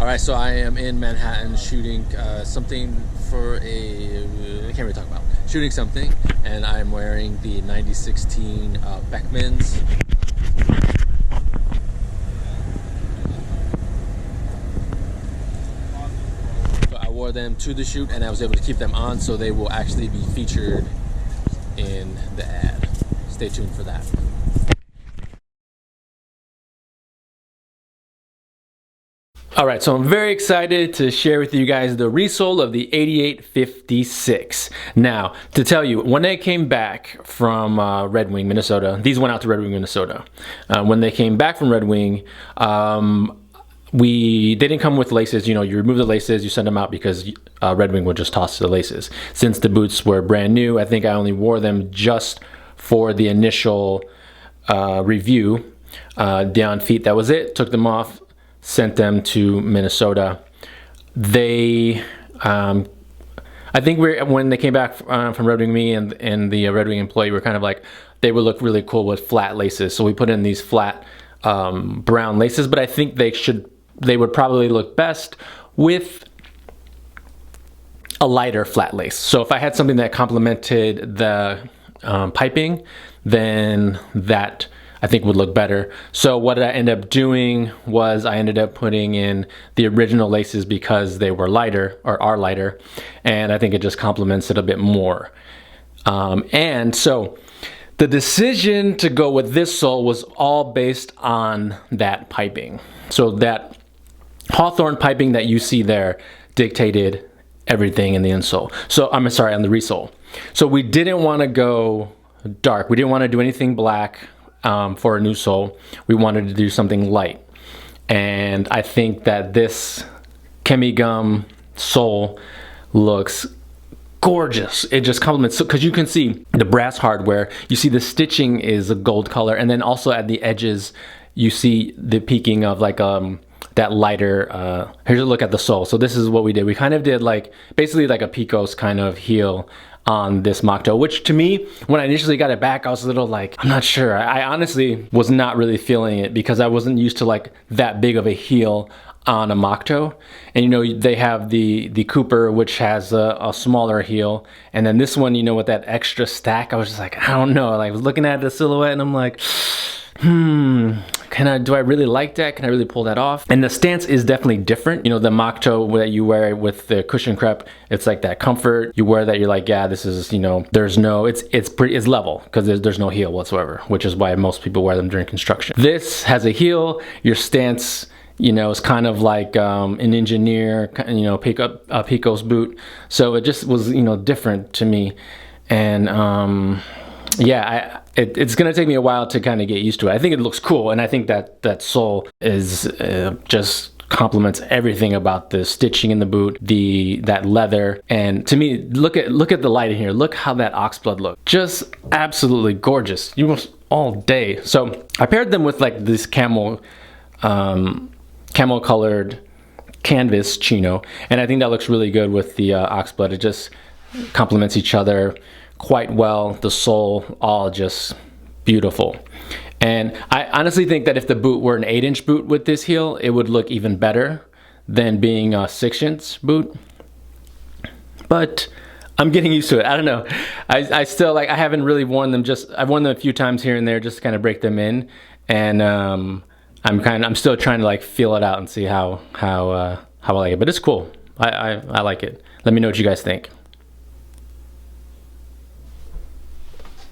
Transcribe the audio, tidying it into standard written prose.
All right, so I am in Manhattan shooting something for a, I can't really talk about, shooting something, and I'm wearing the 9016 Beckmans. So I wore them to the shoot and I was able to keep them on, so they will actually be featured in the ad. Stay tuned for that. All right, so I'm very excited to share with you guys the resole of the 8856. Now, to tell you, when they came back from Red Wing, Minnesota, these went out to Red Wing, Minnesota. When they came back from Red Wing, they didn't come with laces. You know, you remove the laces, you send them out because Red Wing would just toss the laces. Since the boots were brand new, I think I only wore them just for the initial review. Down feet, that was it. Took them off. Sent them to Minnesota. They, I think when they came back from Red Wing, me and the Red Wing employee were kind of like, they would look really cool with flat laces. So we put in these flat brown laces, but I think they would probably look best with a lighter flat lace. So if I had something that complemented the piping, then that I think would look better. So what I ended up doing was I ended up putting in the original laces because they were lighter, or are lighter, and I think it just complements it a bit more. And so the decision to go with this sole was all based on that piping. So that Hawthorne piping that you see there dictated everything in the insole. So I'm sorry, on the resole. So we didn't want to go dark. We didn't want to do anything black. For a new sole, we wanted to do something light, and I think that this Chemigum sole looks gorgeous. It just complements, because you can see the brass hardware, you see the stitching is a gold color, and then also at the edges you see the peaking of like that lighter. Here's a look at the sole. So this is what we did. We kind of did like basically like a Picos kind of heel on this mock toe, which to me, when I initially got it back, I was a little like, I'm not sure. I honestly was not really feeling it because I wasn't used to like that big of a heel on a mock toe. And you know, they have the Cooper, which has a smaller heel, and then this one, you know, with that extra stack, I was just like, I don't know. Like, I was looking at the silhouette and I'm like, do I really like that? Can I really pull that off? And the stance is definitely different. You know, the mock toe that you wear with the cushion crepe, it's like that comfort. You wear that, you're like, yeah, this is, you know, there's no, it's level because there's no heel whatsoever, which is why most people wear them during construction. This has a heel. Your stance, you know, is kind of like an engineer, you know, Picos boot. So it just was, you know, different to me. And yeah, it's gonna take me a while to kind of get used to it. I think it looks cool, and I think that sole is just complements everything about the stitching in the boot, that leather, and to me, look at the light in here. Look how that Oxblood looks. Just absolutely gorgeous. You almost all day. So I paired them with like this camel colored canvas chino, and I think that looks really good with the Oxblood. It just complements each other quite well. The sole, all just beautiful. And I honestly think that if the boot were an 8-inch boot with this heel, it would look even better than being a 6-inch boot. But I'm getting used to it. I don't know. I still, like, I haven't really worn them. I've worn them a few times here and there just to kind of break them in. And I'm still trying to like feel it out and see how I like it. But it's cool. I like it. Let me know what you guys think.